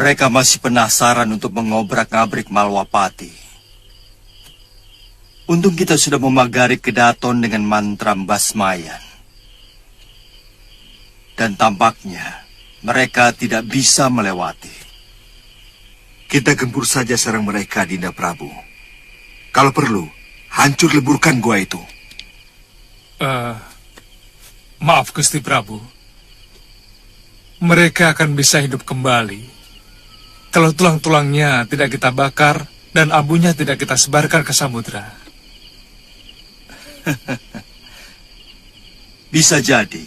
Mereka masih penasaran untuk mengobrak-ngabrik Malwapati. Untung kita sudah memagari Kedaton dengan mantra Basmayan. Dan tampaknya mereka tidak bisa melewati. Kita gempur saja serang mereka, Dinda Prabu. Kalau perlu, hancur leburkan gua itu. Maaf Gusti Prabu. Mereka akan bisa hidup kembali kalau tulang-tulangnya tidak kita bakar dan abunya tidak kita sebarkan ke samudra. Bisa jadi.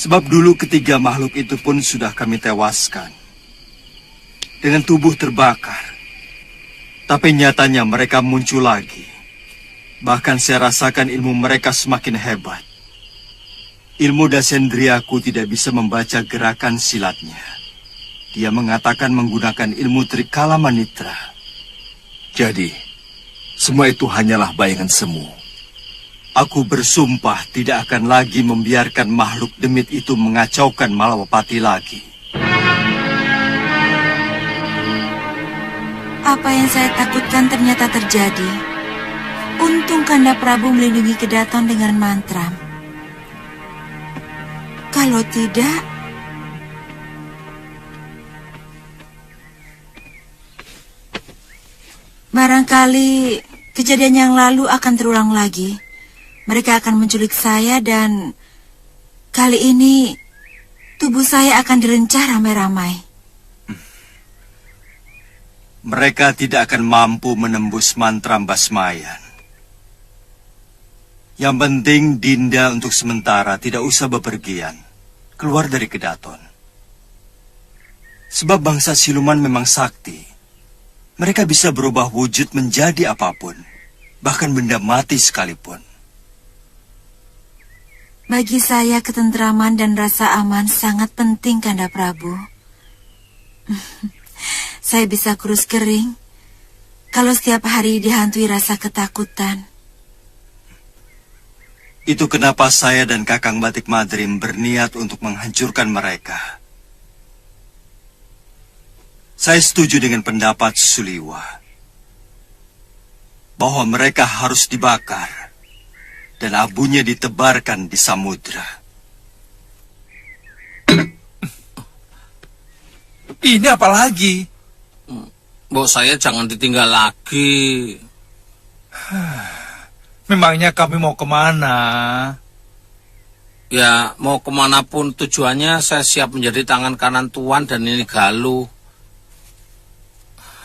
Sebab dulu ketiga makhluk itu pun sudah kami tewaskan. Dengan tubuh terbakar. Tapi nyatanya mereka muncul lagi. Bahkan saya rasakan ilmu mereka semakin hebat. Ilmu Dasendriaku tidak bisa membaca gerakan silatnya. Dia mengatakan menggunakan ilmu Trikala Manitra. Jadi, semua itu hanyalah bayangan semu. Aku bersumpah tidak akan lagi membiarkan makhluk demit itu mengacaukan Malwapati lagi. Apa yang saya takutkan ternyata terjadi. Untung Kanda Prabu melindungi Kedaton dengan mantra. Kalau tidak... barangkali kejadian yang lalu akan terulang lagi. Mereka akan menculik saya dan kali ini tubuh saya akan direncah ramai-ramai. Mereka tidak akan mampu menembus mantra Basmayan. Yang penting Dinda untuk sementara tidak usah bepergian. Keluar dari Kedaton. Sebab bangsa siluman memang sakti. Mereka bisa berubah wujud menjadi apapun. Bahkan benda mati sekalipun. Bagi saya ketentraman dan rasa aman sangat penting, Kanda Prabu. Saya bisa kurus kering kalau setiap hari dihantui rasa ketakutan. Itu kenapa saya dan Kakang Batik Madrim berniat untuk menghancurkan mereka. Saya setuju dengan pendapat Suliwa bahwa mereka harus dibakar dan abunya ditebarkan di samudra. Ini apa lagi? Mbok saya jangan ditinggal lagi. Memangnya kami mau kemana? Ya, mau kemanapun tujuannya saya siap menjadi tangan kanan Tuan dan ini Galuh.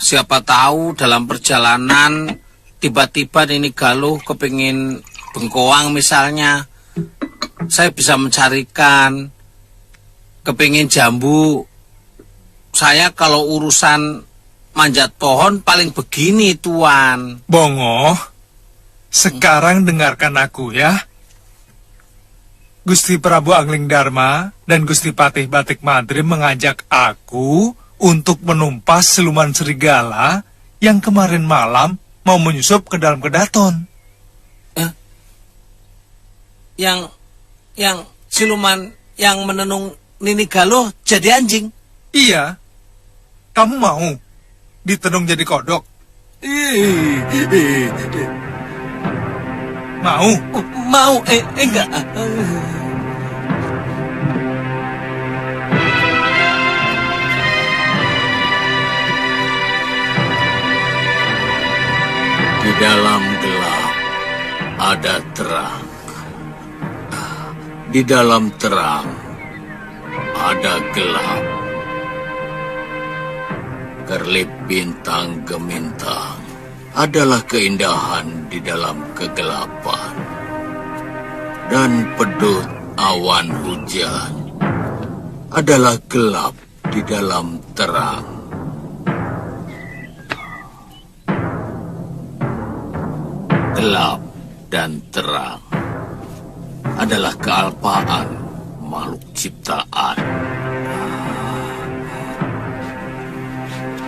Siapa tahu dalam perjalanan tiba-tiba ini Galuh kepingin bengkoang misalnya. Saya bisa mencarikan. Kepingin jambu. Saya kalau urusan manjat pohon paling begini Tuan. Bongo, sekarang dengarkan aku ya. Gusti Prabu Angling Dharma dan Gusti Patih Batik Madrim mengajak aku untuk menumpas siluman serigala yang kemarin malam mau menyusup ke dalam Kedaton. Yang siluman yang menenung Nini Galuh jadi anjing? Iya. Kamu mau ditenung jadi kodok? Mau? Mau, enggak. Di dalam gelap ada terang. Di dalam terang ada gelap. Kerlip bintang gemintang adalah keindahan di dalam kegelapan. Dan pedut awan hujan adalah gelap di dalam terang. Gelap dan terang adalah kealpaan makhluk ciptaan.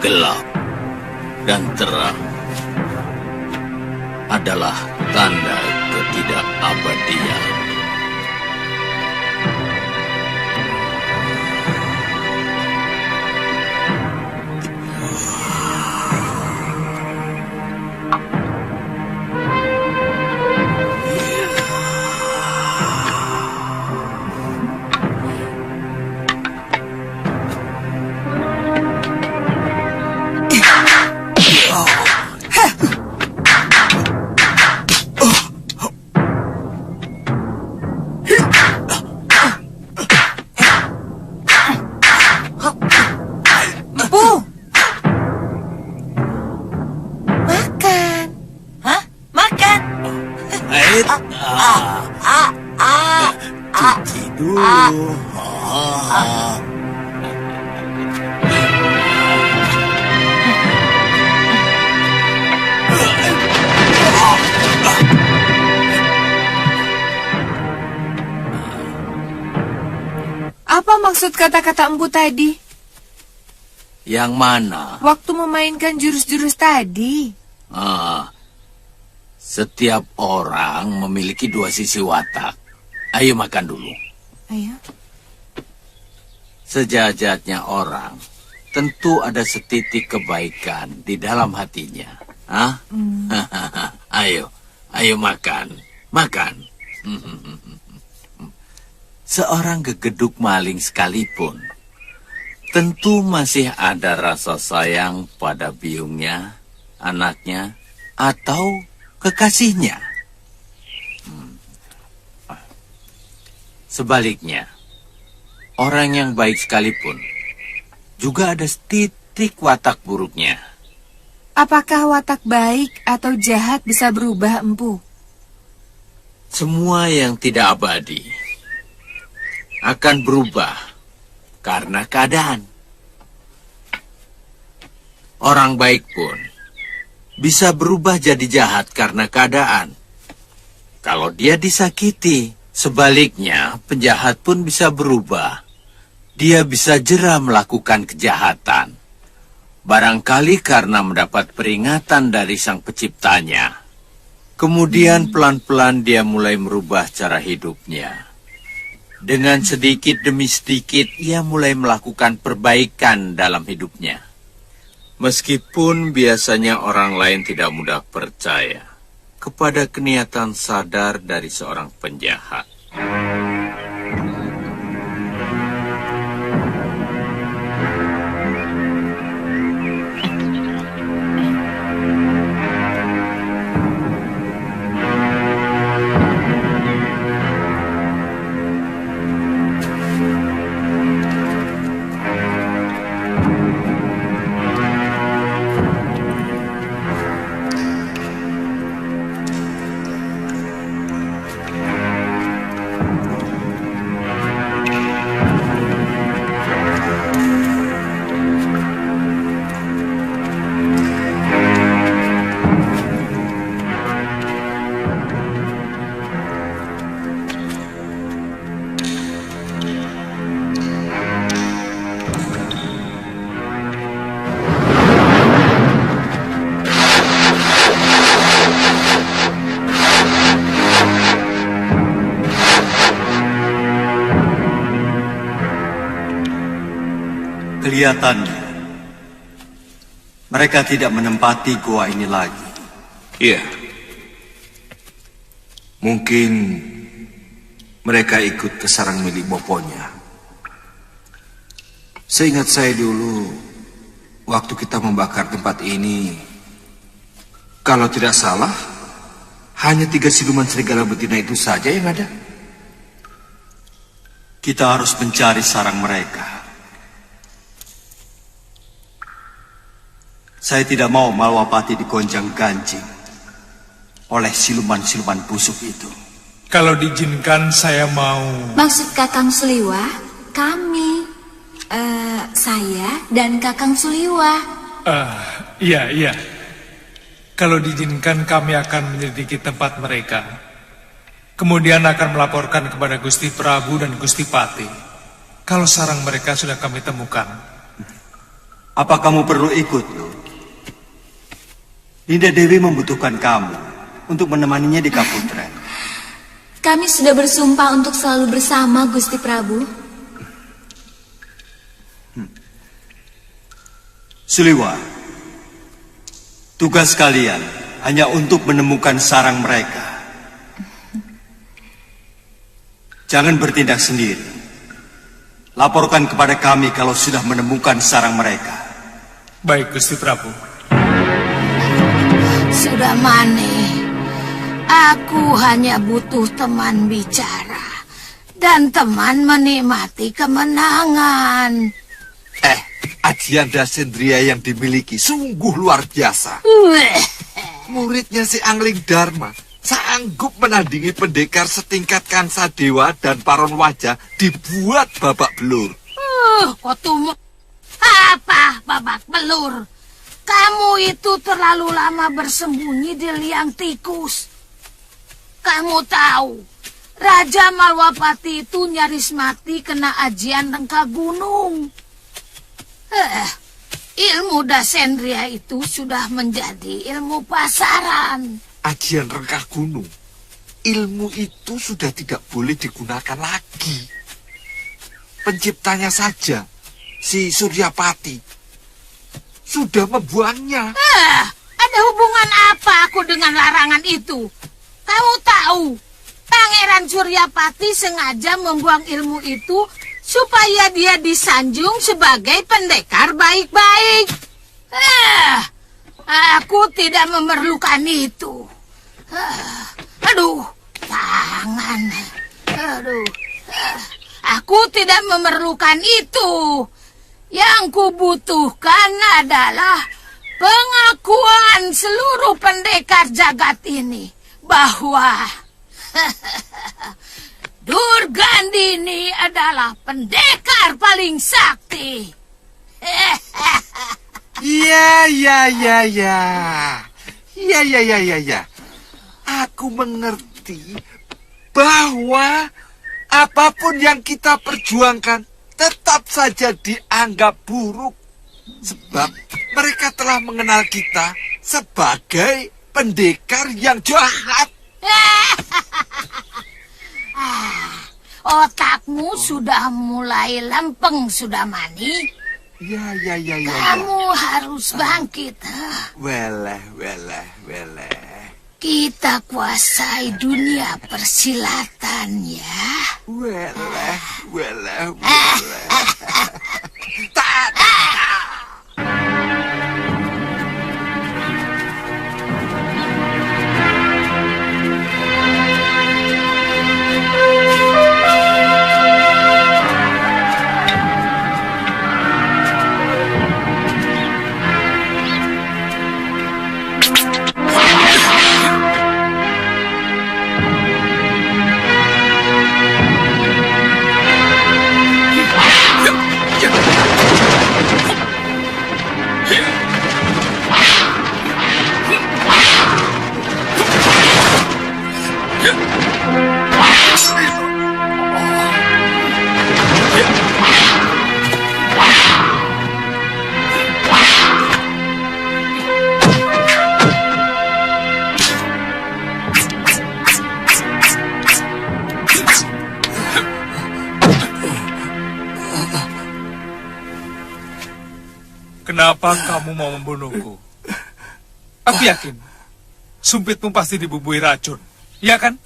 Gelap dan terang adalah tanda ketidakabadian. maksud kata-kata Empu tadi? Yang mana? Waktu memainkan jurus-jurus tadi. Setiap orang memiliki dua sisi watak. Ayo makan dulu. Ayo. Sejajatnya orang, tentu ada setitik kebaikan di dalam hatinya. Hah? Ayo makan. Makan. Seorang gegeduk maling sekalipun, tentu masih ada rasa sayang pada biungnya, anaknya, atau kekasihnya. Sebaliknya, orang yang baik sekalipun juga ada setitik watak buruknya. Apakah watak baik atau jahat bisa berubah, Empu? Semua yang tidak abadi akan berubah karena keadaan. Orang baik pun bisa berubah jadi jahat karena keadaan. Kalau dia disakiti, sebaliknya penjahat pun bisa berubah. Dia bisa jera melakukan kejahatan. Barangkali karena mendapat peringatan dari sang penciptanya. Kemudian pelan-pelan dia mulai merubah cara hidupnya. Dengan sedikit demi sedikit ia mulai melakukan perbaikan dalam hidupnya. Meskipun biasanya orang lain tidak mudah percaya kepada keniatan sadar dari seorang penjahat. Kelihatannya mereka tidak menempati gua ini lagi. Iya. Mungkin mereka ikut ke sarang milik boponya. Seingat saya dulu, waktu kita membakar tempat ini, kalau tidak salah, hanya 3 siluman serigala betina itu saja yang ada. Kita harus mencari sarang mereka. Saya tidak mau Malwapati digonjang ganjing oleh siluman-siluman busuk itu. Kalau diizinkan saya mau... Maksud Kakang Suliwa, kami. Saya Dan Kakang Suliwa. Iya. Kalau diizinkan kami akan menyelidiki tempat mereka. Kemudian akan melaporkan kepada Gusti Prabu dan Gusti Pati. Kalau sarang mereka sudah kami temukan. Apa kamu perlu ikut, Lu? Dinda Dewi membutuhkan kamu untuk menemaninya di Kaputren. Kami sudah bersumpah untuk selalu bersama, Gusti Prabu. Suliwa, tugas kalian hanya untuk menemukan sarang mereka. Jangan bertindak sendiri. Laporkan kepada kami kalau sudah menemukan sarang mereka. Baik, Gusti Prabu. Sudah Mane, aku hanya butuh teman bicara dan teman menikmati kemenangan. Ajian Dasendria yang dimiliki sungguh luar biasa. Muridnya si Angling Dharma sanggup menandingi pendekar setingkat Kansa Dewa dan Paron Wajah dibuat babak belur. Kotumu. Apa babak belur? Kamu itu terlalu lama bersembunyi di liang tikus. Kamu tahu, Raja Malwapati itu nyaris mati kena ajian rengka gunung. Ilmu Dasendria itu sudah menjadi ilmu pasaran. Ajian rengkah gunung. Ilmu itu sudah tidak boleh digunakan lagi. Penciptanya saja, si Suryapati, sudah membuangnya. Ada hubungan apa aku dengan larangan itu? Kamu tahu, Pangeran Suryapati sengaja membuang ilmu itu supaya dia disanjung sebagai pendekar baik-baik. Aku tidak memerlukan itu. Aduh, tangan. Aduh, aku tidak memerlukan itu. Yang kubutuhkan adalah pengakuan seluruh pendekar jagat ini bahwa Durgandini adalah pendekar paling sakti. Ya. Aku mengerti bahwa apapun yang kita perjuangkan tetap saja dianggap buruk. Sebab mereka telah mengenal kita sebagai pendekar yang jahat. Otakmu sudah mulai lempeng, Sudamani. Ya. Kamu harus bangkit. Weleh. Kita kuasai dunia persilatan ya. Weleh. Kenapa kamu mau membunuhku? Aku yakin sumpitmu pasti dibubuhi racun, ya kan?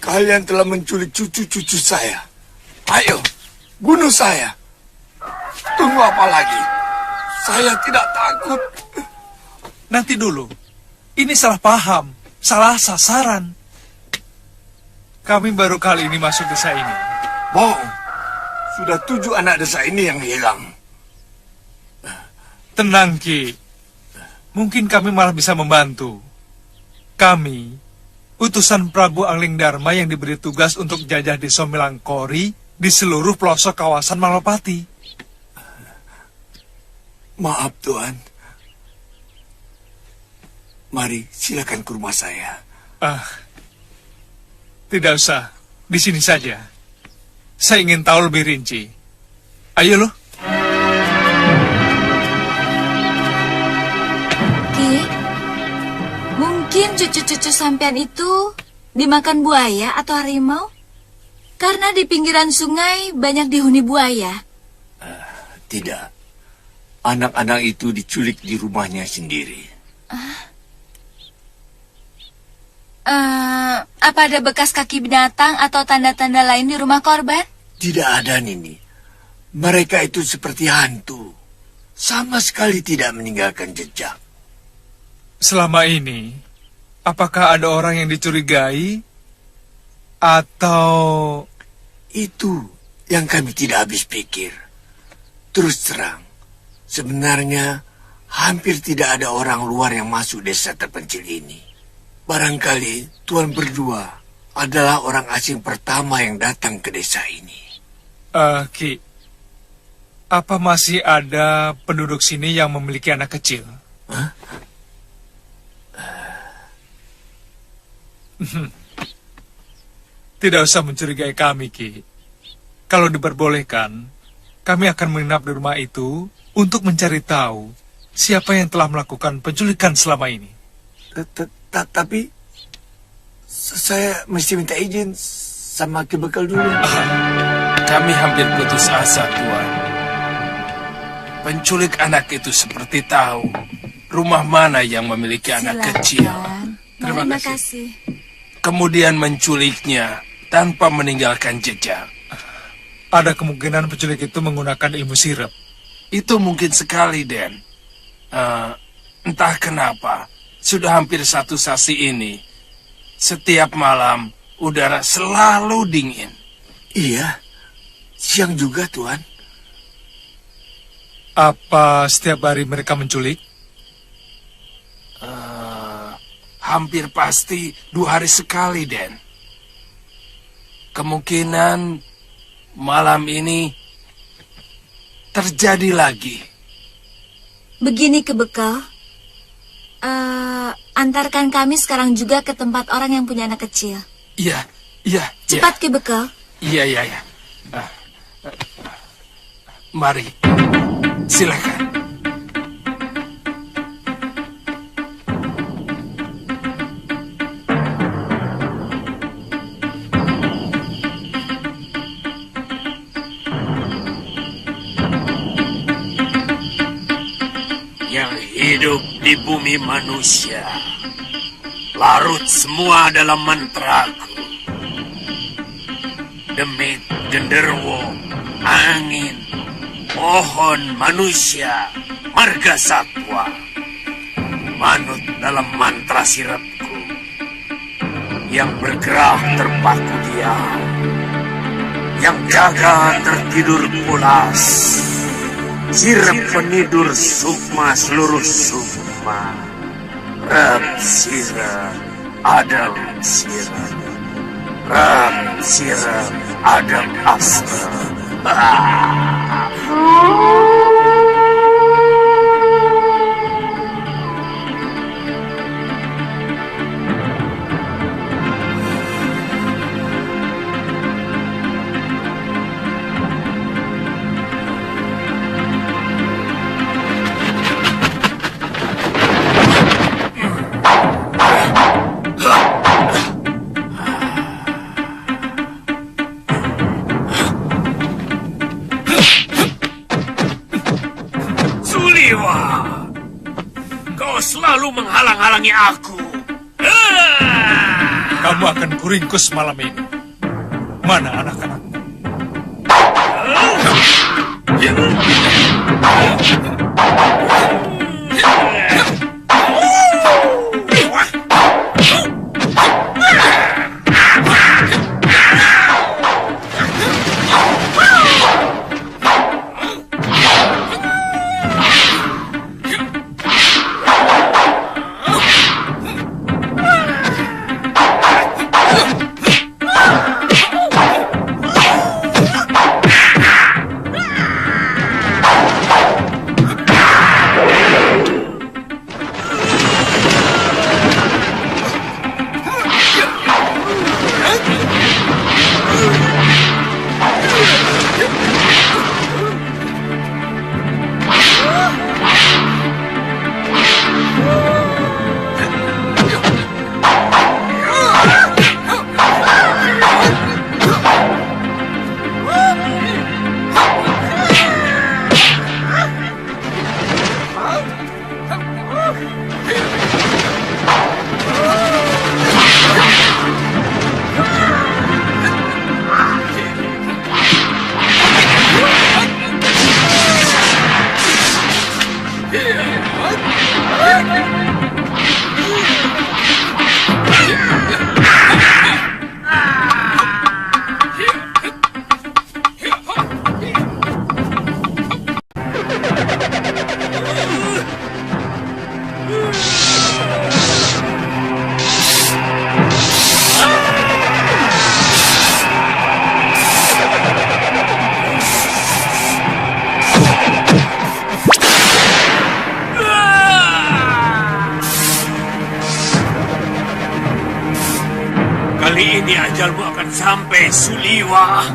Kalian telah menculik cucu-cucu saya. Ayo, bunuh saya. Tunggu apa lagi? Saya tidak takut. Nanti dulu. Ini salah paham, salah sasaran. Kami baru kali ini masuk desa ini. Bohong. Sudah 7 anak desa ini yang hilang. Tenang, Ki. Mungkin kami malah bisa membantu. Kami, utusan Prabu Anglingdarma yang diberi tugas untuk jajah di Somilangkori di seluruh pelosok kawasan Malwapati. Maaf, Tuan. Mari, silakan ke rumah saya. Tidak usah. Di sini saja. Saya ingin tahu lebih rinci. Ayo loh. Mungkin cucu-cucu sampean itu dimakan buaya atau harimau? Karena di pinggiran sungai banyak dihuni buaya. Tidak. Anak-anak itu diculik di rumahnya sendiri. Apa ada bekas kaki binatang atau tanda-tanda lain di rumah korban? Tidak ada, Nini. Mereka itu seperti hantu. Sama sekali tidak meninggalkan jejak. Selama ini, apakah ada orang yang dicurigai? Atau... Itu yang kami tidak habis pikir. Terus terang, sebenarnya hampir tidak ada orang luar yang masuk desa terpencil ini. Barangkali Tuan berdua adalah orang asing pertama yang datang ke desa ini. Ki, apa masih ada penduduk sini yang memiliki anak kecil? Hah? Tidak usah mencurigai kami, Ki. Kalau diperbolehkan, kami akan menginap di rumah itu untuk mencari tahu siapa yang telah melakukan penculikan selama ini. Tapi saya mesti minta izin sama Ki Bekal dulu. Kami hampir putus asa, Tuan. Penculik anak itu seperti tahu rumah mana yang memiliki anak kecil. Terima kasih. Kemudian menculiknya tanpa meninggalkan jejak. Ada kemungkinan penculik itu menggunakan ilmu sirep. Itu mungkin sekali, Den. Entah kenapa, sudah hampir 1 sasi ini, setiap malam udara selalu dingin. Iya, siang juga, Tuan. Apa setiap hari mereka menculik? Hampir pasti 2 hari sekali, Den. Kemungkinan malam ini terjadi lagi. Begini Ki Bekal, antarkan kami sekarang juga ke tempat orang yang punya anak kecil. Iya. Cepat Ki Bekal. Iya. Mari, silakan. Yang hidup di bumi manusia, larut semua dalam mantraku. Demit, genderwo, angin, pohon, manusia, marga satwa, manut dalam mantra sirapku. Yang bergerak terpaku diam, yang jaga tertidur pulas. Sirap penidur sukma seluruh sukma. Rab sirap, adam sirap. Rab sirap, adam asra. Kau selalu menghalang-halangi aku. Kamu akan kuringkus malam ini. Mana anak-anakmu? Cepat sampai Suliwa.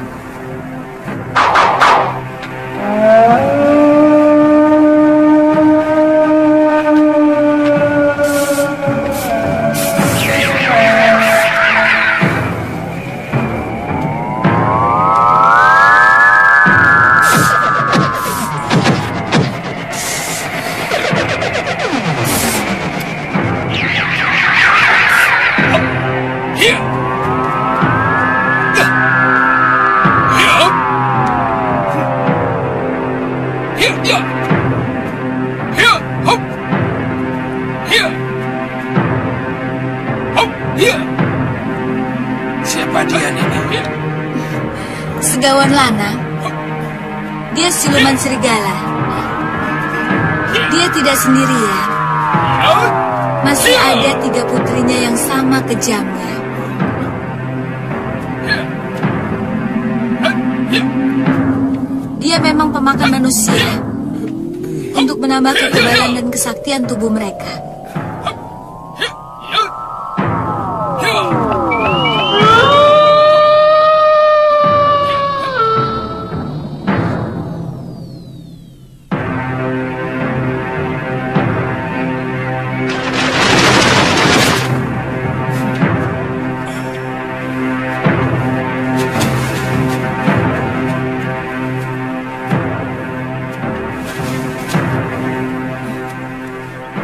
Siapa dia, Nini? Segawan Lanang. Dia siluman serigala. Dia tidak sendirian. Masih ada 3 putrinya yang sama kejamnya. Dia memang pemakan manusia untuk menambah kekebalan dan kesaktian tubuh mereka.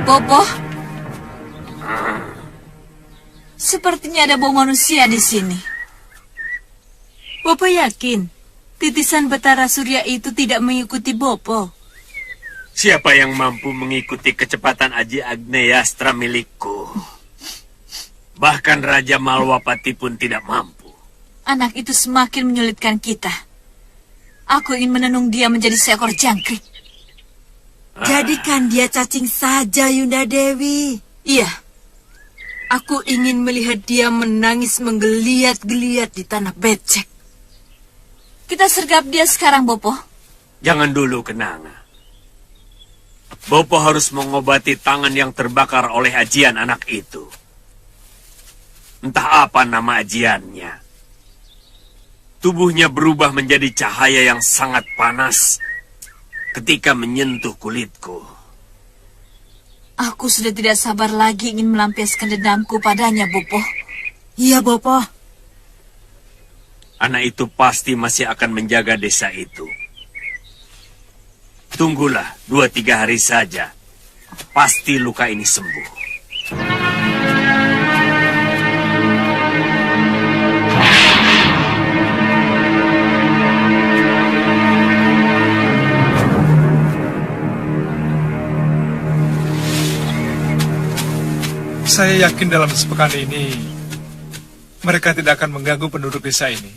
Bopo, sepertinya ada bau manusia di sini. Bopo yakin titisan Betara Surya itu tidak mengikuti Bopo? Siapa yang mampu mengikuti kecepatan Aji Agneastra milikku? Bahkan Raja Malwapati pun tidak mampu. Anak itu semakin menyulitkan kita. Aku ingin menenung dia menjadi seekor jangkrik. Jadikan dia cacing saja, Yunda Dewi. Iya. Aku ingin melihat dia menangis menggeliat-geliat di tanah becek. Kita sergap dia sekarang, Bopo. Jangan dulu, Kenanga. Bopo harus mengobati tangan yang terbakar oleh ajian anak itu. Entah apa nama ajiannya. Tubuhnya berubah menjadi cahaya yang sangat panas ketika menyentuh kulitku. Aku sudah tidak sabar lagi ingin melampiaskan dendamku padanya, Bopo. Iya, Bopo. Anak itu pasti masih akan menjaga desa itu. Tunggulah 2-3 hari saja. Pasti luka ini sembuh. Saya yakin dalam sepekan ini mereka tidak akan mengganggu penduduk desa ini.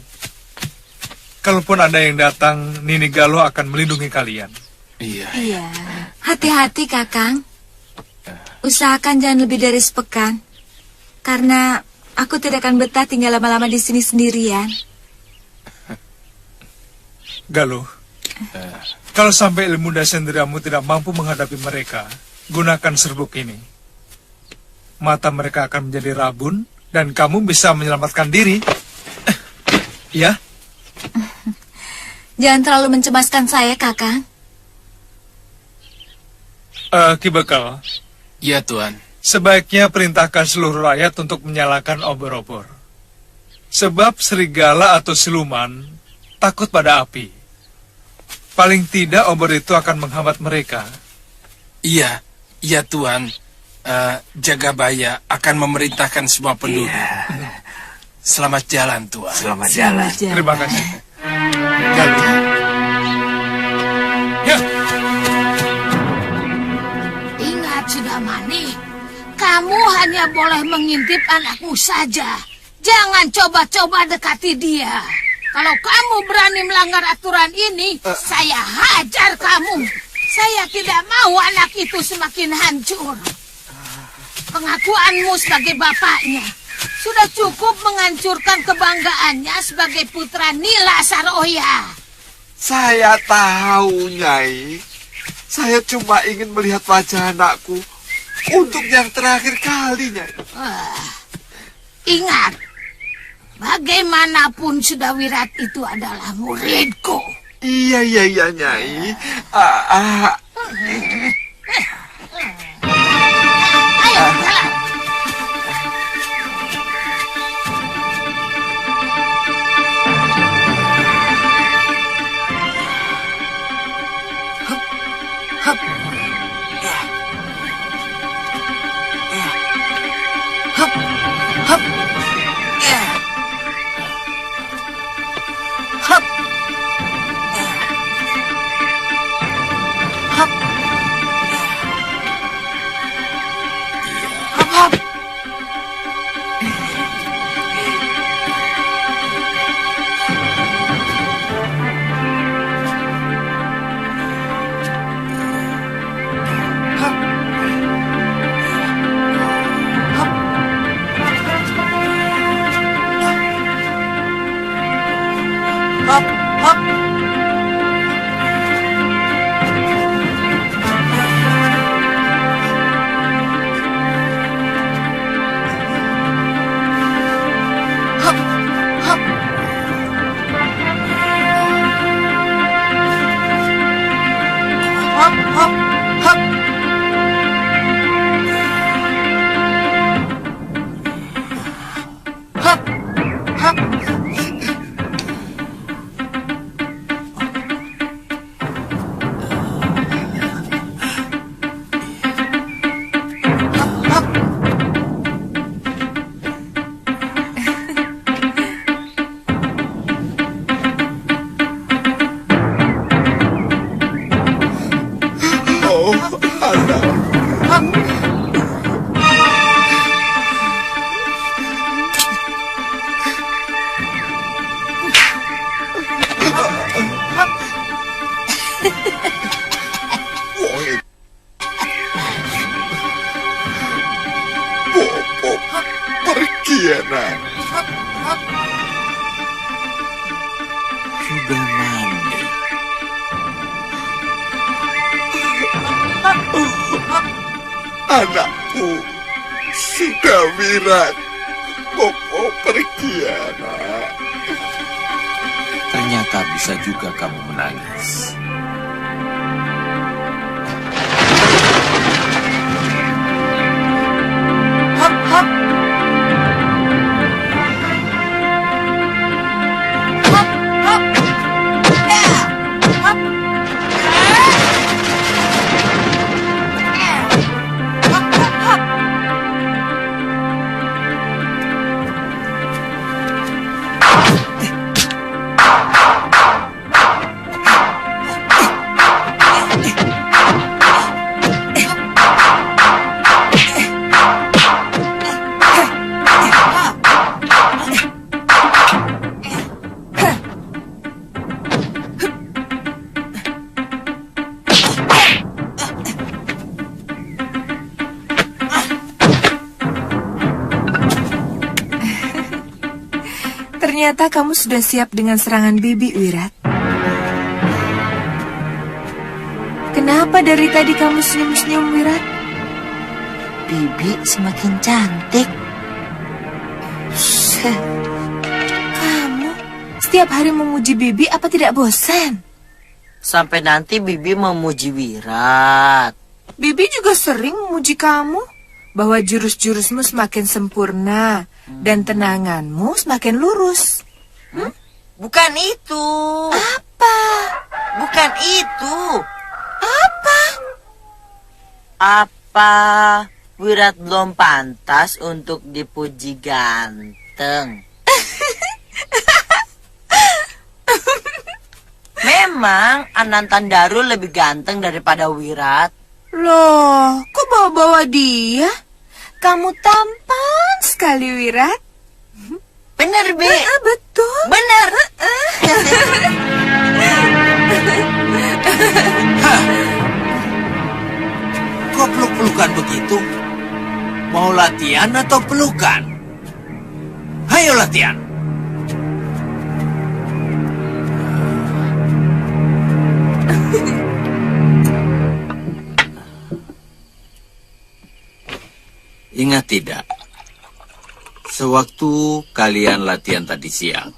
Kalaupun ada yang datang, Nini Galuh akan melindungi kalian. Iya. Hati-hati, Kakang. Usahakan jangan lebih dari sepekan. Karena aku tidak akan betah tinggal lama-lama di sini sendirian. Galuh, kalau sampai ilmu dasendriamu tidak mampu menghadapi mereka, gunakan serbuk ini. Mata mereka akan menjadi rabun, dan kamu bisa menyelamatkan diri. Ya? Jangan terlalu mencemaskan saya, Kakang. Ki Bekal. Ya, Tuan. Sebaiknya perintahkan seluruh rakyat untuk menyalakan obor-obor. Sebab serigala atau siluman takut pada api. Paling tidak obor itu akan menghambat mereka. Iya, Tuan. Jagabaya akan memerintahkan semua penduduk. Selamat jalan, Tuan. Selamat jalan. Terima kasih. Ya. Ingat, Sudamani, kamu hanya boleh mengintip anakmu saja. Jangan coba-coba dekati dia. Kalau kamu berani melanggar aturan ini, saya hajar kamu. Saya tidak mau anak itu semakin hancur. Pengakuanmu sebagai bapaknya sudah cukup menghancurkan kebanggaannya sebagai putra Nila Saroya. Saya tahu, Nyai. Saya cuma ingin melihat wajah anakku untuk yang terakhir kali, Nyai. Ingat, Bagaimanapun sudah Wirat itu adalah muridku. Iya, Nyai. Ayo, jalan. Pergi ya, Nak. Sudah mandi. Anakku sudah Wirat. Bopo pergi ya, Nak. Ternyata bisa juga kamu menangis. Ternyata kamu sudah siap dengan serangan Bibi, Wirat. Kenapa dari tadi kamu senyum-senyum, Wirat? Bibi semakin cantik. Kamu setiap hari memuji Bibi, apa tidak bosan? Sampai nanti Bibi memuji Wirat. Bibi juga sering memuji kamu, bahwa jurus-jurusmu semakin sempurna dan tenanganmu semakin lurus. Bukan itu. Apa? Bukan itu. Apa? Apa Wirat belum pantas untuk dipuji ganteng? Memang Anantandaru lebih ganteng daripada Wirat. Loh, kok bawa-bawa dia? Kamu tampan sekali, Wirat. Benar, Be. Betul. Benar. Kok peluk-pelukan begitu? Mau latihan atau pelukan? Hayo latihan. Ingat tidak? Sewaktu kalian latihan tadi siang,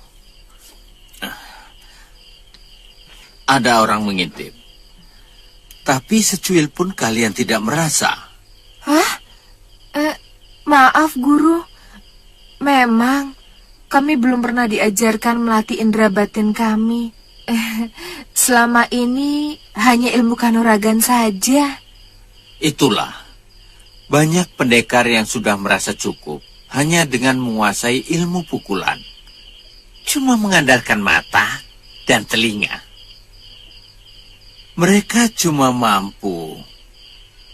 ada orang mengintip. Tapi secuil pun kalian tidak merasa. Hah? Maaf, Guru. Memang, kami belum pernah diajarkan melatih indera batin kami. Selama ini hanya ilmu kanuragan saja. Itulah, banyak pendekar yang sudah merasa cukup hanya dengan menguasai ilmu pukulan. Cuma mengandalkan mata dan telinga. Mereka cuma mampu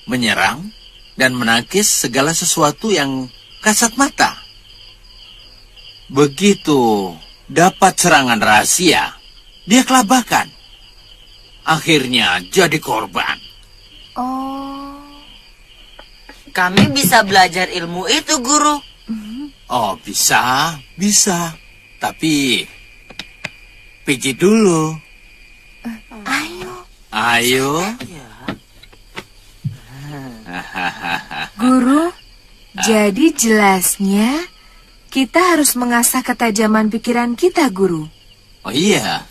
menyerang dan menangkis segala sesuatu yang kasat mata. Begitu dapat serangan rahasia, dia kelabakan. Akhirnya jadi korban. Kami bisa belajar ilmu itu, Guru. Oh, bisa. Tapi pijit dulu. Ayo. Guru, jadi jelasnya kita harus mengasah ketajaman pikiran kita, Guru. Oh iya.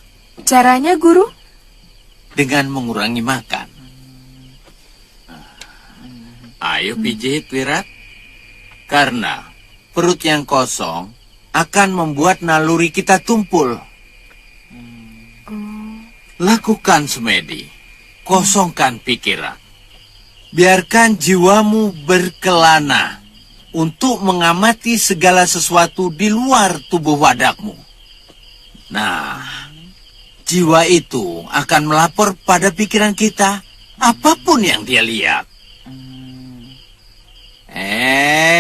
Caranya, Guru? Dengan mengurangi makan. Ayo pijit, Wirat. Karena perut yang kosong akan membuat naluri kita tumpul. Lakukan semedi. Kosongkan pikiran. Biarkan jiwamu berkelana untuk mengamati segala sesuatu di luar tubuh wadakmu. Nah, jiwa itu akan melapor pada pikiran kita apapun yang dia lihat.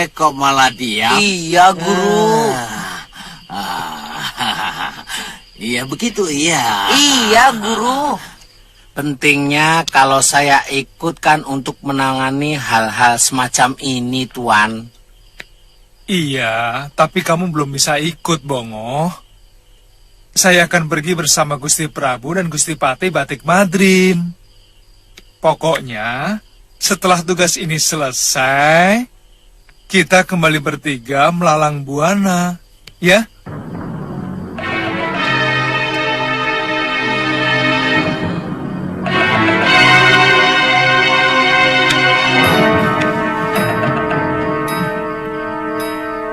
Kok malah diam? Iya, Guru. Iya begitu, iya. Iya, Guru. Pentingnya kalau saya ikutkan untuk menangani hal-hal semacam ini, Tuan. Iya, tapi kamu belum bisa ikut, Bongo. Saya akan pergi bersama Gusti Prabu dan Gusti Pati Batik Madrin. Pokoknya, setelah tugas ini selesai, kita kembali bertiga melalang buana, ya?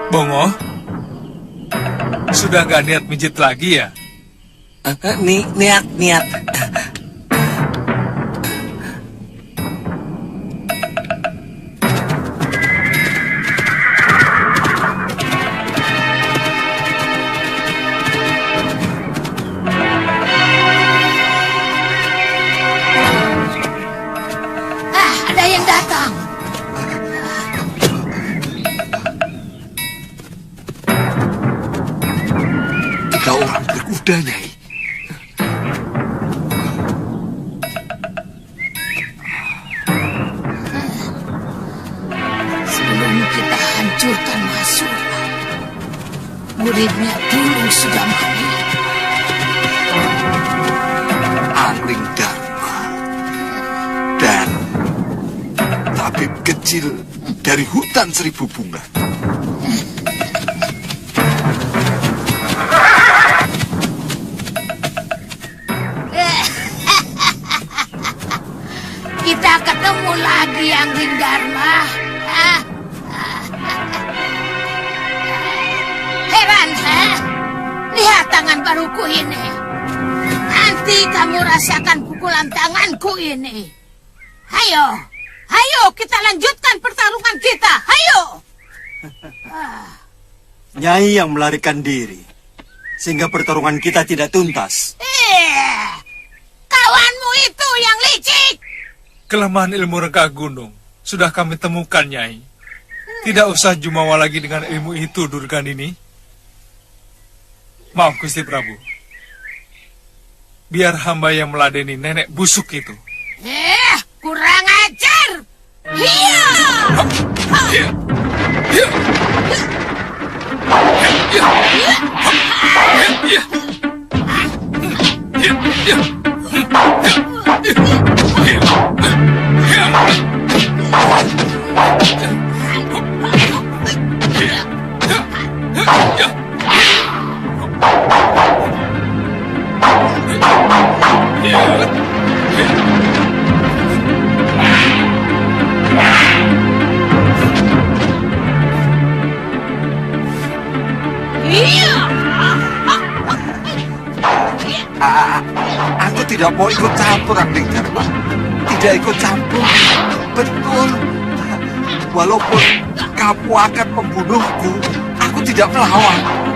Bongo, sudah gak niat mijit lagi ya? Niat. Ada yang datang. Tiga orang berkuda, Nyai. Sebelum kita hancurkan Masura, muridnya dulu sudah mati. Angling Dharma dan tabib kecil dari hutan seribu bunga. Kita ketemu lagi, Angling Dharma. Heran, lihat tangan baruku ini. Nanti kamu rasakan pukulan tanganku ini. Ayo, kita lanjutkan pertarungan kita. Ayo. Nyai yang melarikan diri, sehingga pertarungan kita tidak tuntas. Kawanmu itu yang licik. Kelemahan ilmu rengkah gunung sudah kami temukan, Nyai. Tidak usah jumawa lagi dengan ilmu itu, Durgan ini. Maaf, Gusti Prabu. Biar hamba yang meladeni nenek busuk itu. Kurang ajar. tidak mau ikut campur, Angling Dharma. Tidak ikut campur. Betul. Walaupun kamu akan membunuhku, aku tidak melawan.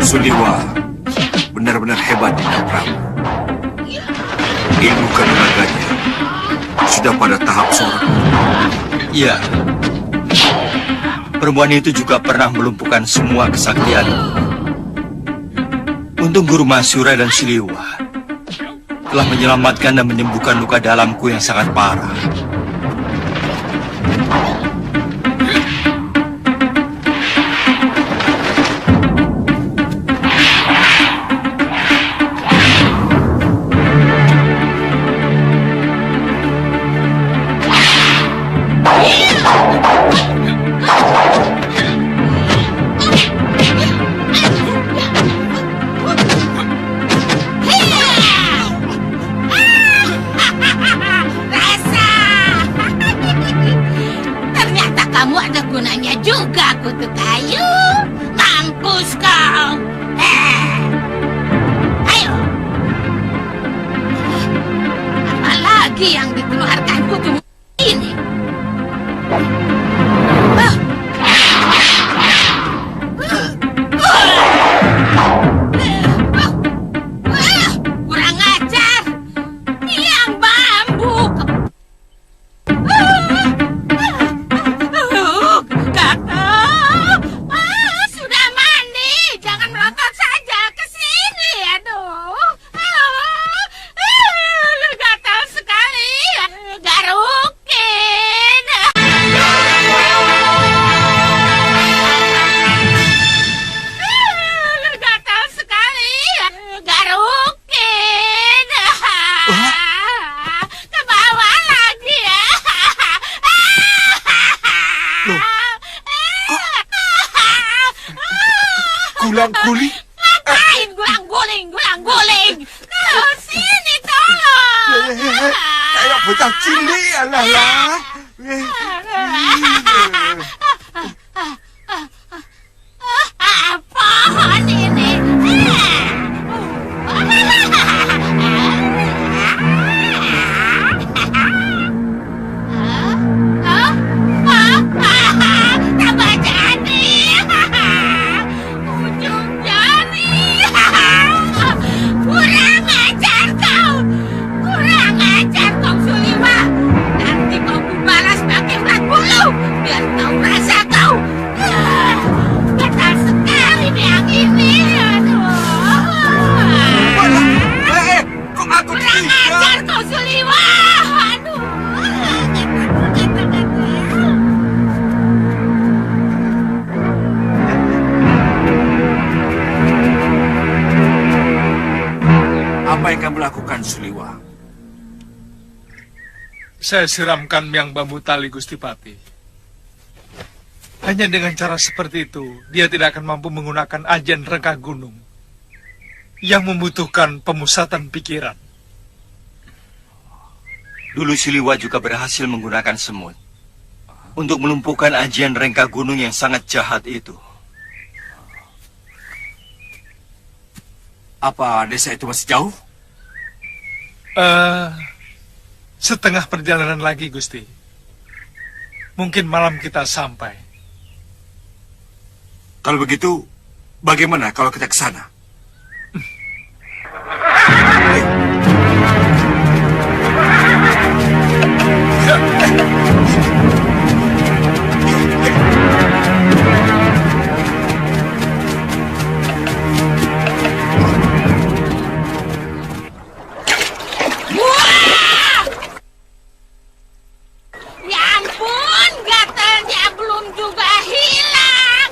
Suliwa benar-benar hebat, Dinda Prabu. Ilmu kanuraganya sudah pada tahap sorak. Iya. Perempuan itu juga pernah melumpuhkan semua kesaktian. Untung Guru Masyura dan Suliwa telah menyelamatkan dan menyembuhkan luka dalamku yang sangat parah. Yang dikeluarkanku cuma ini. Kurang ajar. Yang bambu. Kakak. Sudah mandi. Jangan melotot saja ke sini. Aduh. Gatal sekali. Garukin. Gatal sekali. Garukin. Ke bawah lagi ya. Gulang-guling? Ngapain gulang-guling? Ke sini tolong. Kayak bocah cilik, alah. Pohon ini. Tambah jadi. Ujung jari. Kurang ajar kau. Kurang ajar kau, Suliwa. Nanti kau kubalas pakai ulat bulu. Biar tahu rasa kau. Gatal sekali nih yang ini. Aduh. Kok aku Kurang ajar kau, Suliwa. Aduh. Apa yang kamu lakukan, Suliwa? Saya siramkan yang bambu tali Gusti Pati. Hanya dengan cara seperti itu, dia tidak akan mampu menggunakan ajian rengkah gunung yang membutuhkan pemusatan pikiran. Dulu Suliwa juga berhasil menggunakan semut untuk melumpuhkan ajian rengkah gunung yang sangat jahat itu. Apa desa itu masih jauh? Setengah perjalanan lagi, Gusti. Mungkin malam kita sampai. Kalau begitu, bagaimana kalau kita ke sana? Ya ampun, gatalnya belum juga hilang.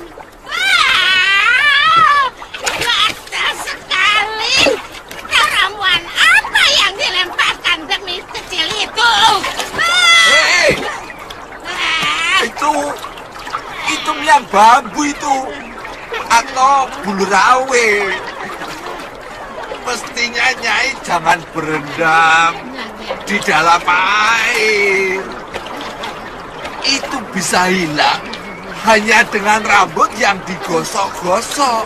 bambu itu atau bulu rawe. Mestinya Nyai jangan berendam di dalam air. Itu bisa hilang hanya dengan rambut yang digosok-gosok.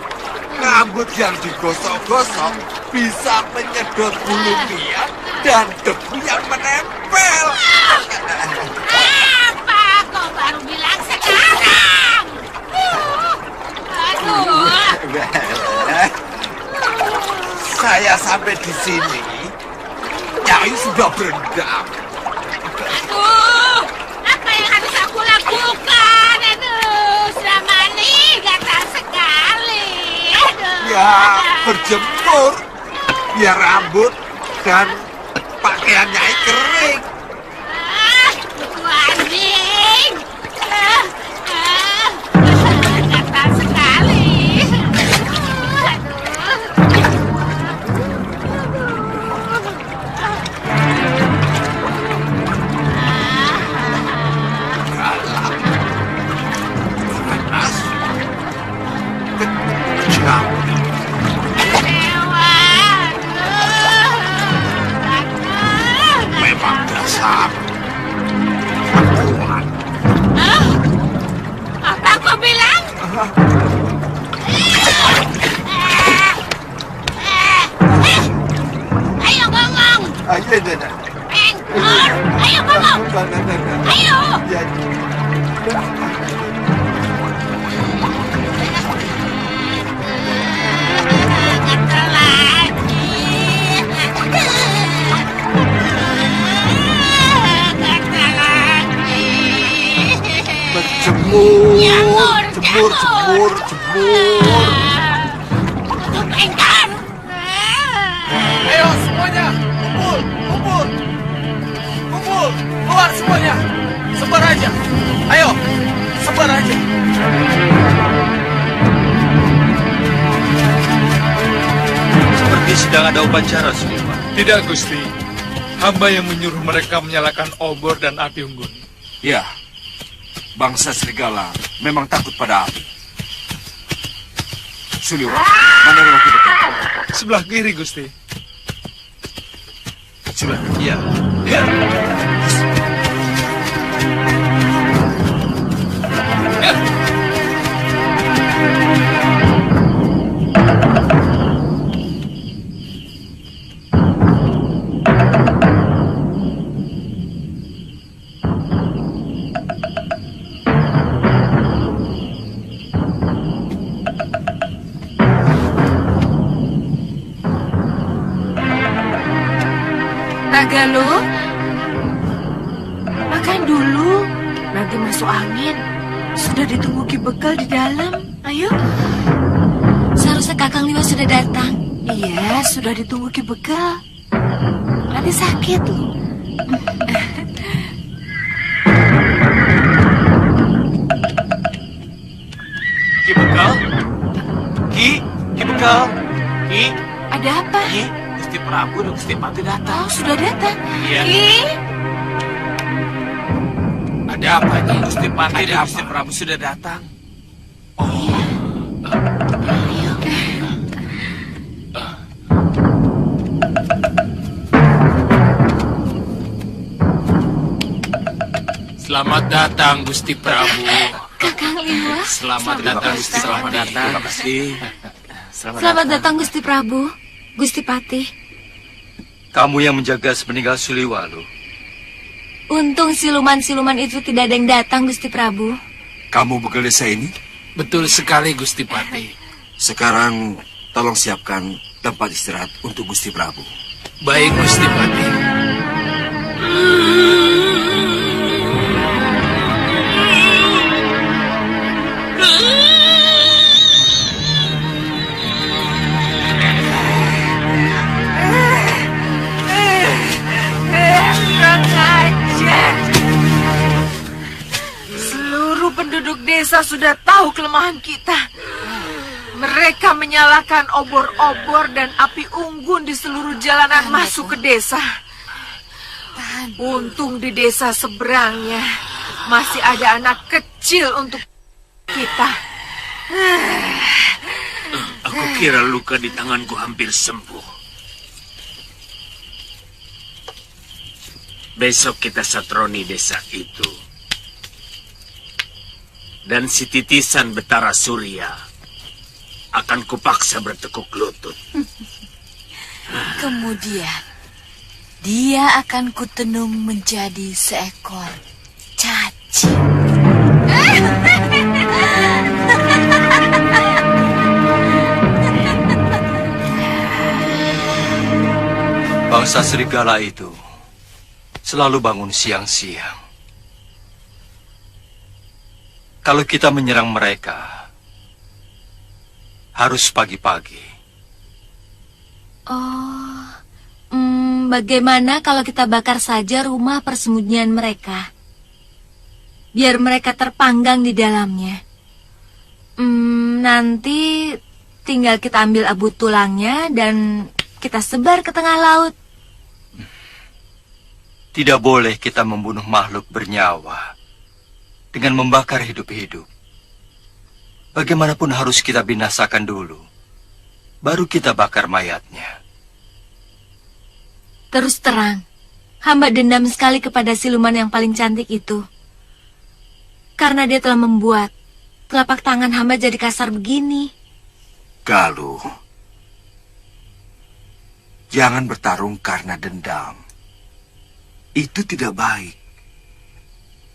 Rambut yang digosok-gosok bisa menyedot bulu pian dan debu yang menempel. Apa kau baru bilang sekarang? Aduh. Saya sampai di sini, Nyai sudah berendam. Aduh, apa yang harus aku lakukan? Aduh, Sramani, gatal sekali. Aduh. Ya, berjemur biar rambut dan pakaian Nyai kering. Buku anjing. Gatal sekali. Panas, kejam. Memang dasar perempuan. Apa kau bilang? Ayo ngomong. Ayo, Nana. Engkor, ayo ngomong. Ayo. Ya, Gatal lagi. Gatal lagi. berjemur, Jamur, jemur, jamur. jemur, jemur. Tutup engkar. Ayo semuanya, kumpul, kumpul. Kumpul, keluar semuanya. Sebar aja. Ayo, sebar aja. Seperti sedang ada upacara, Suliman. Tidak, Gusti. Hamba yang menyuruh mereka menyalakan obor dan api unggun. Ya, bangsa serigala memang takut pada api. Suliman, mana ruang dekat? Sebelah kiri, Gusti. Sebelah ya. Ya. Ya. Galuh, makan dulu, nanti masuk angin. Sudah ditunggu Ki Bekal di dalam. Ayo. Seharusnya Kakang Liwa sudah datang. Iya, sudah ditunggu Ki Bekal. Nanti sakit loh. Ki Bekal? Ki Bekal? Ki? Ada apa? Ki, Gusti Prabu dan Gusti Pati datang. Oh, sudah datang. Iya. Ki? Ada apa Ki? Gusti Pati dan Gusti Prabu sudah datang. Selamat datang Gusti Prabu. Kakang Liwa. Selamat datang Gusti. Selamat datang, Gusti. Selamat datang Gusti Prabu. Gusti Patih. Kamu yang menjaga sepeninggal Suliwalu. Untung siluman-siluman itu tidak ada yang datang, Gusti Prabu. Kamu begal desa ini? Betul sekali Gusti Patih. Sekarang tolong siapkan tempat istirahat untuk Gusti Prabu. Baik Gusti Patih. Seluruh penduduk desa sudah tahu kelemahan kita. Mereka menyalakan obor-obor dan api unggun di seluruh jalanan masuk ke desa. Untung di desa seberangnya masih ada anak kecil untuk kita. Aku kira luka di tanganku hampir sembuh. Besok kita satroni desa itu. Dan si titisan Betara Surya akan kupaksa bertekuk lutut. Kemudian, dia akan kutenung menjadi seekor cacing. Bangsa serigala itu selalu bangun siang-siang. Kalau kita menyerang mereka, harus pagi-pagi. Oh, bagaimana kalau kita bakar saja rumah persembunyian mereka? Biar mereka terpanggang di dalamnya. Nanti tinggal kita ambil abu tulangnya dan kita sebar ke tengah laut. Tidak boleh kita membunuh makhluk bernyawa dengan membakar hidup-hidup. Bagaimanapun harus kita binasakan dulu, baru kita bakar mayatnya. Terus terang, hamba dendam sekali kepada siluman yang paling cantik itu. Karena dia telah membuat telapak tangan hamba jadi kasar begini. Galuh, jangan bertarung karena dendam. Itu tidak baik.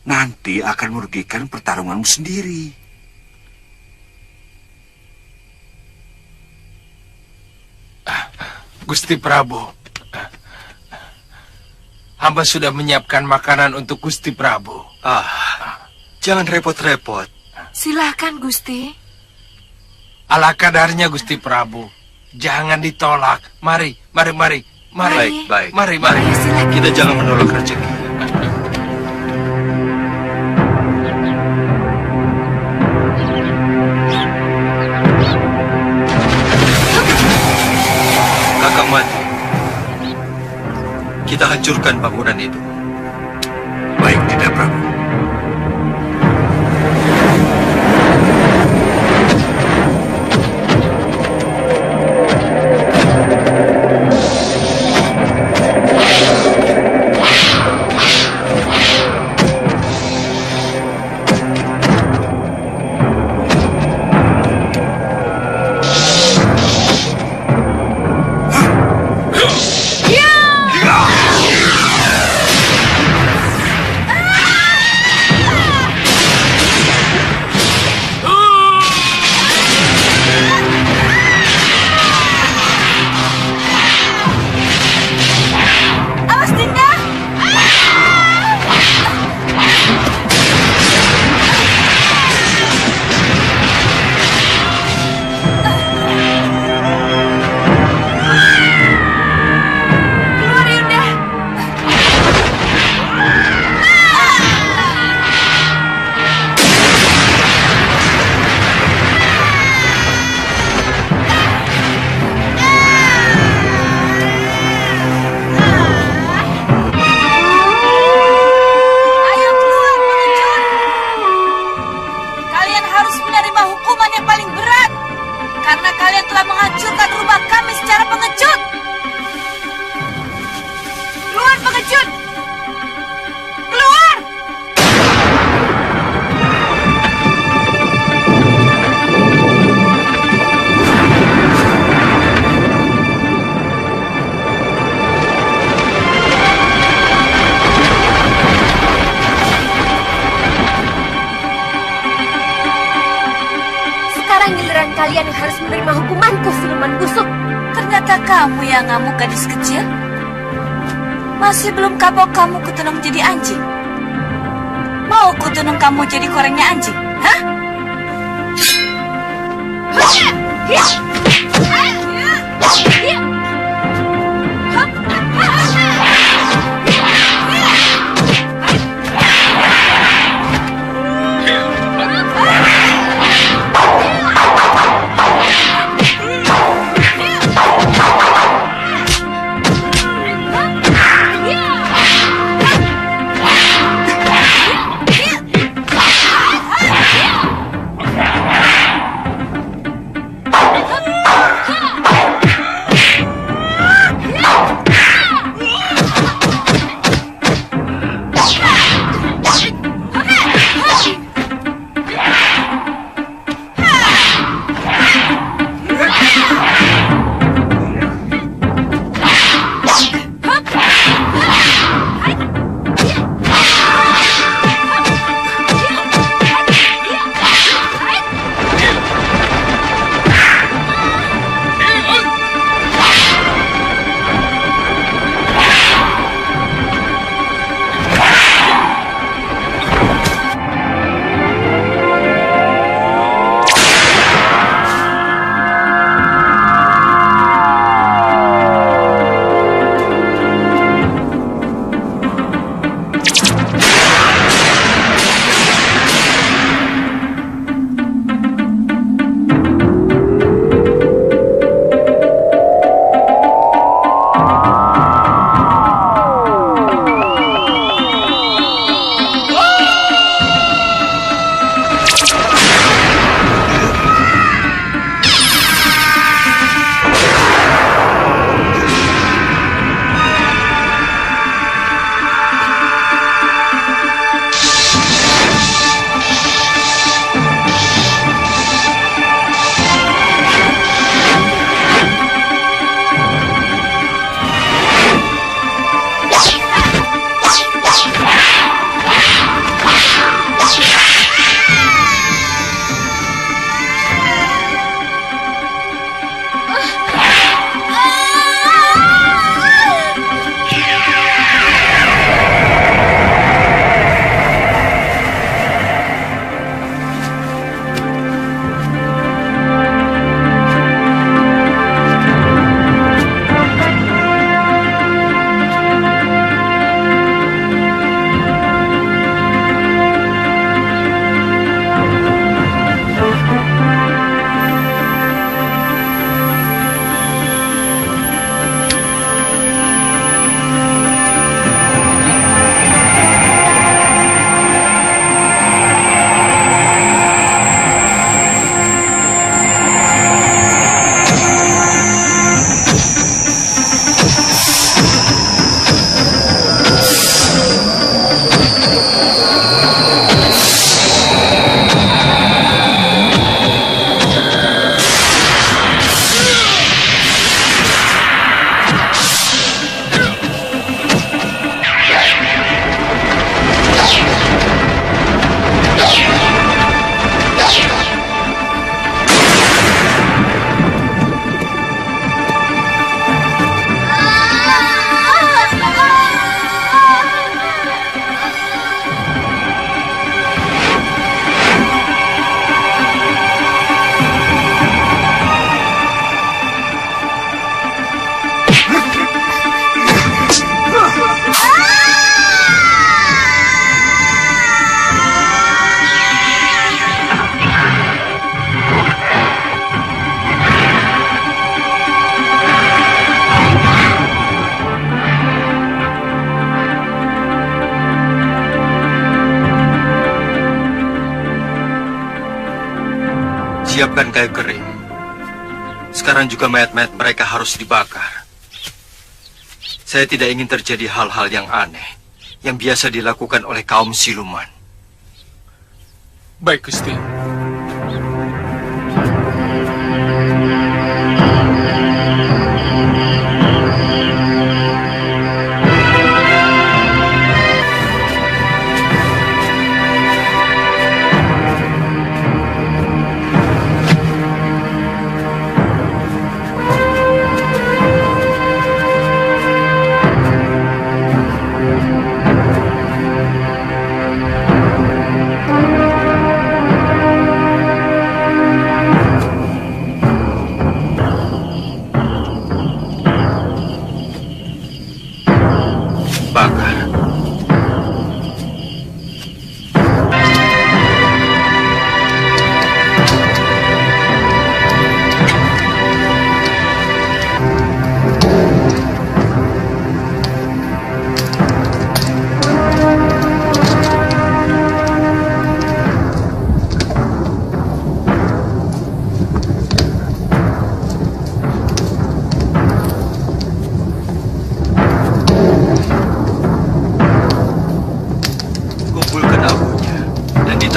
Nanti akan merugikan pertarunganmu sendiri. Gusti Prabu, hamba sudah menyiapkan makanan untuk Gusti Prabu. Jangan repot-repot. Silakan, Gusti. Ala kadarnya, Gusti Prabu. Jangan ditolak. Mari. Baik. Mari. Kita jangan menolak rezeki. Kakang Mati, kita hancurkan bangunan itu. Baik, tidak Prabu. Kalian yang harus menerima hukumanku, siluman busuk. Ternyata kamu yang ngamuk, gadis kecil. Masih belum kapok kamu kutunung jadi anjing. Mau kutunung kamu jadi korengnya anjing? Hah? Siapkan kayu kering. Sekarang juga mayat-mayat mereka harus dibakar. Saya tidak ingin terjadi hal-hal yang aneh yang biasa dilakukan oleh kaum siluman. Baik, Gusti.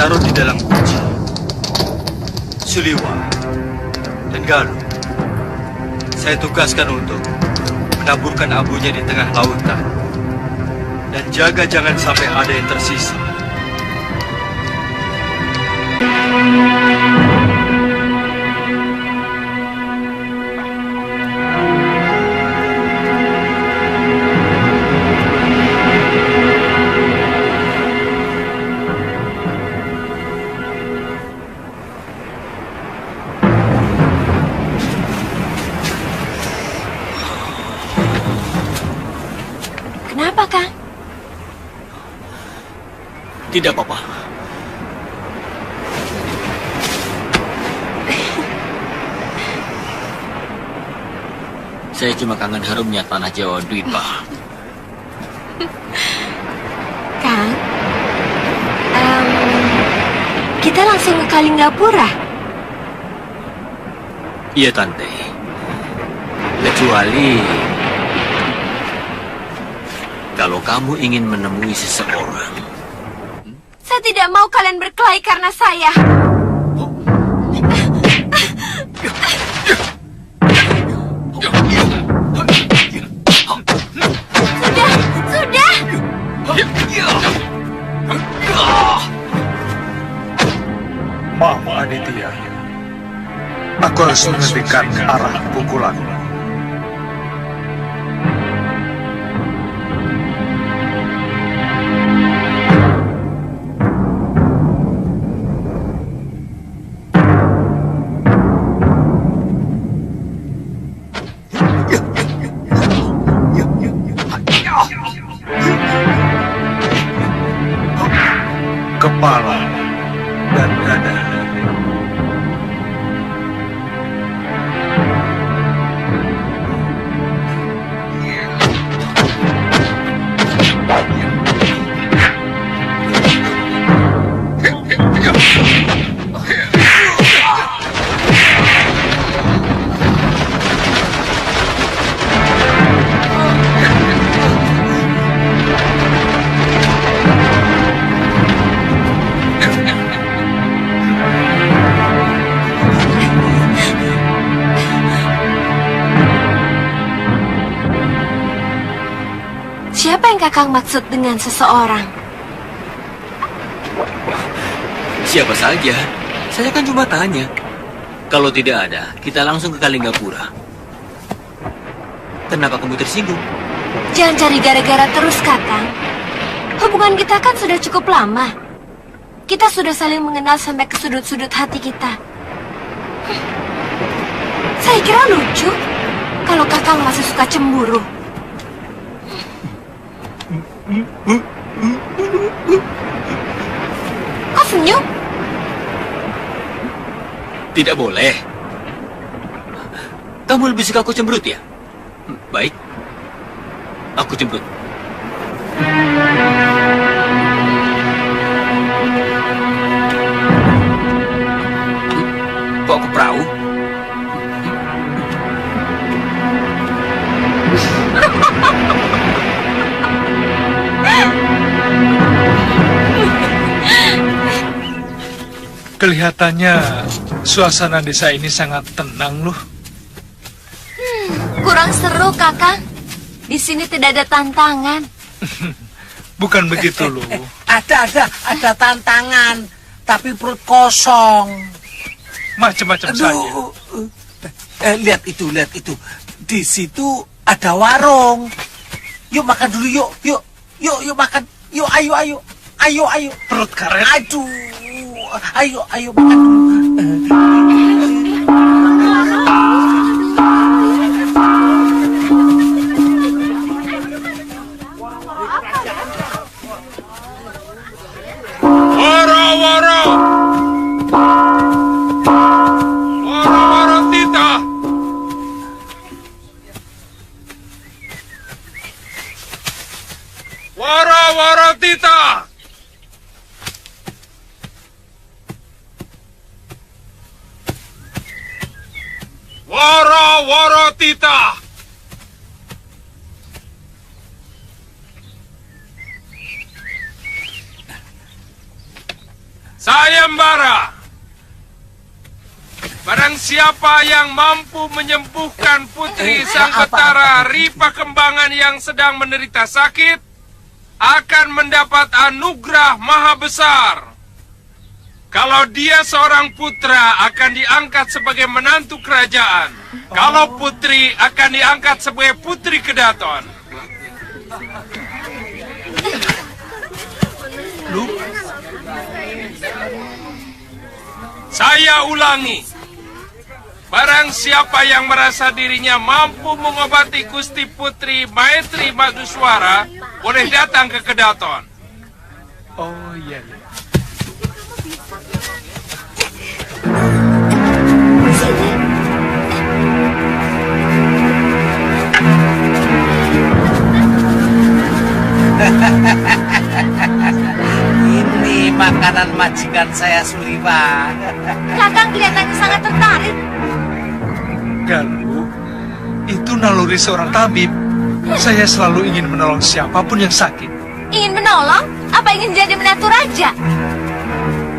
Taruh di dalam kunci. Suliwa dan Galuh, saya tugaskan untuk menaburkan abunya di tengah lautan dan jaga jangan sampai ada yang tersisa. Kenapa, Kang? Tidak apa-apa. Saya cuma kangen harumnya tanah Jawa Dwipa. Kang, kita langsung ke Kalinggapura. Iya, Tante. Kecuali kalau kamu ingin menemui seseorang. Saya tidak mau kalian berkelahi karena saya. Sudah. Maaf, Aditya. Aku harus menghentikan arah pukulan. Kepala dan dada. Siapa yang Kakang maksud dengan seseorang? Siapa saja? Saya kan cuma tanya. Kalau tidak ada, kita langsung ke Kalinggapura. Kenapa kamu tersinggung? Jangan cari gara-gara terus, Kakang. Hubungan kita kan sudah cukup lama. Kita sudah saling mengenal sampai ke sudut-sudut hati kita. Saya kira lucu kalau Kakang masih suka cemburu. Kok senyum? Tidak boleh. Kamu lebih suka aku cemberut ya? Baik. Aku cemberut. Kok ke perahu? Kelihatannya suasana desa ini sangat tenang loh. Kurang seru, Kakang. Di sini tidak ada tantangan. Bukan begitu loh. Ada tantangan, tapi perut kosong. Macam-macam saja. Lihat itu. Di situ ada warung. Yuk makan dulu, yuk makan. Yuk, ayo. Perut karet. Aduh, ayo makan dulu. Woro Tita. Woro Tita. Woro Tita. Sayembara. Barang siapa yang mampu menyembuhkan Putri Sang Betara Ripa Kembangan yang sedang menderita sakit akan mendapat anugerah maha besar. Kalau dia seorang putra akan diangkat sebagai menantu kerajaan. Kalau putri akan diangkat sebagai putri kedaton. Saya ulangi. Barang siapa yang merasa dirinya mampu mengobati Gusti Putri Maitri Maduswara, boleh datang ke kedaton. Oh iya. majikan saya Suliwa. Kakang kelihatannya sangat tertarik. Galuh, itu naluri seorang tabib. Saya selalu ingin menolong siapapun yang sakit. Ingin menolong? Apa ingin jadi menantu raja?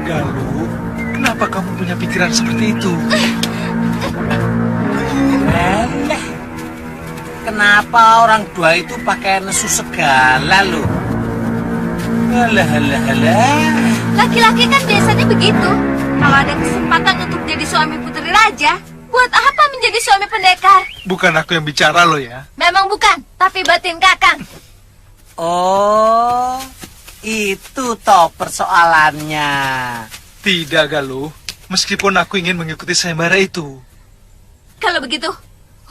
Galuh, kenapa kamu punya pikiran seperti itu? Kenapa orang tua itu pakai nesu segala loh? Halah. Laki-laki kan biasanya begitu. Kalau ada kesempatan untuk jadi suami putri raja, buat apa menjadi suami pendekar? Bukan aku yang bicara loh ya. Memang bukan, tapi batin kakang. Oh, itu toh persoalannya. Tidak, Galuh. Meskipun aku ingin mengikuti sayembara itu. Kalau begitu,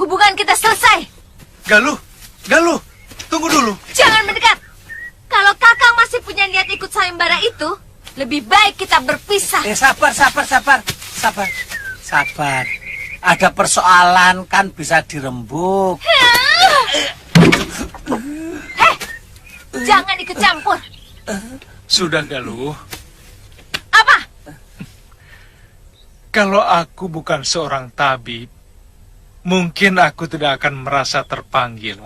hubungan kita selesai. Galuh, tunggu dulu. Jangan mendekat. Kalau kakang masih punya niat ikut sayembara itu, lebih baik kita berpisah. Sabar. Ada persoalan kan bisa dirembuk. Jangan ikut campur. Sudah, Galuh. Apa? Kalau aku bukan seorang tabib, mungkin aku tidak akan merasa terpanggil.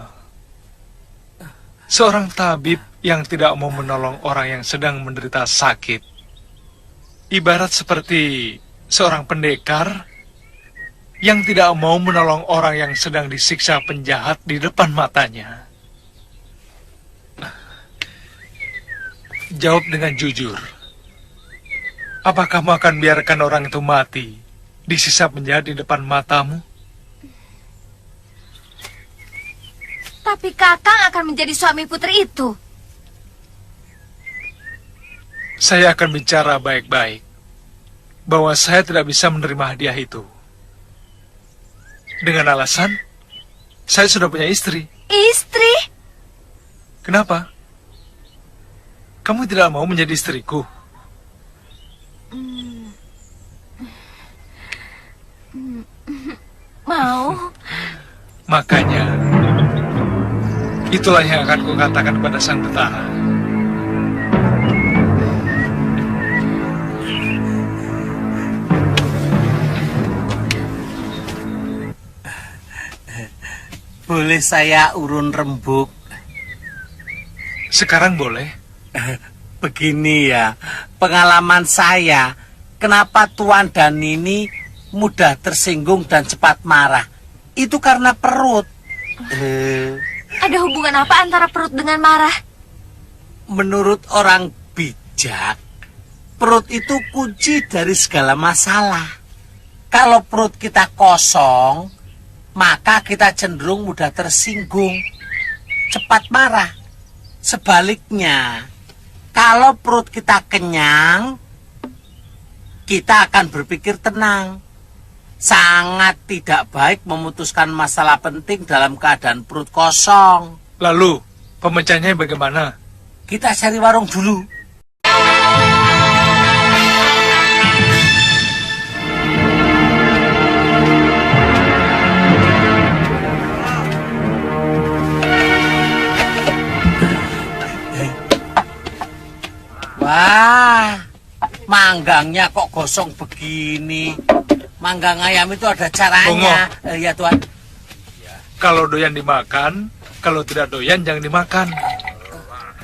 Seorang tabib yang tidak mau menolong orang yang sedang menderita sakit, ibarat seperti seorang pendekar yang tidak mau menolong orang yang sedang disiksa penjahat di depan matanya. Jawab dengan jujur. Apa kamu akan biarkan orang itu mati disiksa penjahat di depan matamu? Tapi kakang akan menjadi suami putri itu. Saya akan bicara baik-baik bahwa saya tidak bisa menerima hadiah itu. Dengan alasan, saya sudah punya istri. Istri? Kenapa? Kamu tidak mau menjadi istriku? Mau. Makanya, itulah yang akan kukatakan pada Sang Betara. Boleh saya urun rembuk? Sekarang boleh. Begini ya, pengalaman saya, kenapa Tuan dan Nini mudah tersinggung dan cepat marah? Itu karena perut. Ada hubungan apa antara perut dengan marah? Menurut orang bijak, perut itu kunci dari segala masalah. Kalau perut kita kosong, maka kita cenderung mudah tersinggung, cepat marah. Sebaliknya, kalau perut kita kenyang, kita akan berpikir tenang. Sangat tidak baik memutuskan masalah penting dalam keadaan perut kosong. Lalu, pemecahnya bagaimana? Kita cari warung dulu. Wah, manggangnya kok gosong begini. Manggang ayam itu ada caranya. Ya Tuan. Kalau doyan dimakan, kalau tidak doyan jangan dimakan.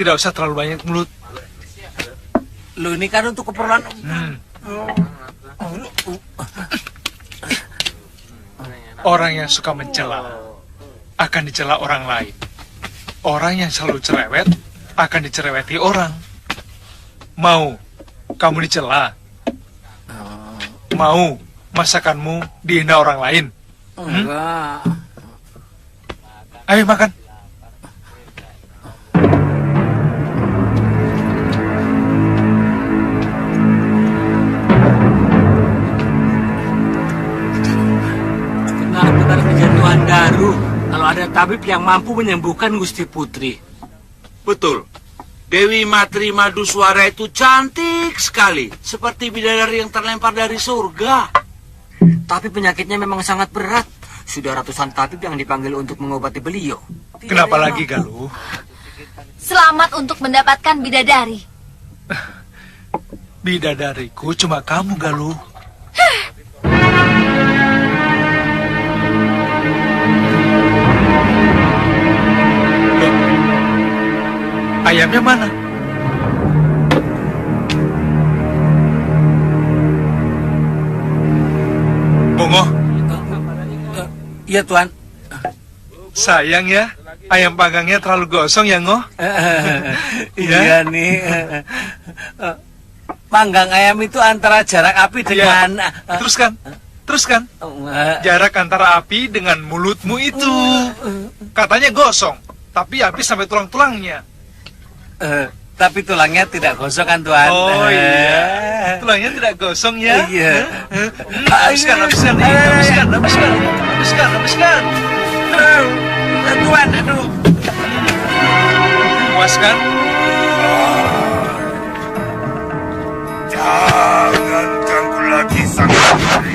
Tidak usah terlalu banyak mulut. Loh, ini kan untuk keperluan. Orang yang suka mencela akan dicela orang lain. Orang yang selalu cerewet akan dicereweti orang. Mau kamu dicela? Mau masakanmu dihina orang lain? Enggak. Ayo makan. Benar-benar kejatuhan Daru kalau ada tabib yang mampu menyembuhkan Gusti Putri. Betul. Dewi Matri Maduswara itu cantik sekali, seperti bidadari yang terlempar dari surga. Tapi penyakitnya memang sangat berat. Sudah ratusan tabib yang dipanggil untuk mengobati beliau. Kenapa lagi, Galuh? Selamat untuk mendapatkan bidadari. Bidadariku, cuma kamu, Galuh. Loh, ayamnya mana? Bongo, Iya, Tuan. sayang ya, ayam panggangnya terlalu gosong ya, Ngo? Iya nih. Panggang ayam itu antara jarak api dengan... Teruskan. Jarak antara api dengan mulutmu itu. Katanya gosong, tapi api sampai tulang-tulangnya. Tapi tulangnya tidak gosong kan, Tuan? Oh iya, tulangnya tidak gosong ya? Iya. Habiskan. Tuan, aduh. Puas kan? Jangan ganggu lagi sang putri.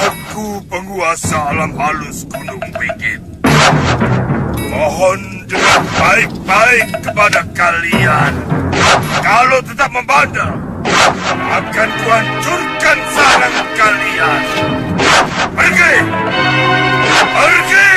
Aku penguasa alam halus Gunung Bingit. Mohon dengar baik-baik kepada kalian. Kalau tetap membandel, akan kuhancurkan sarang kalian. Pergi! Pergi!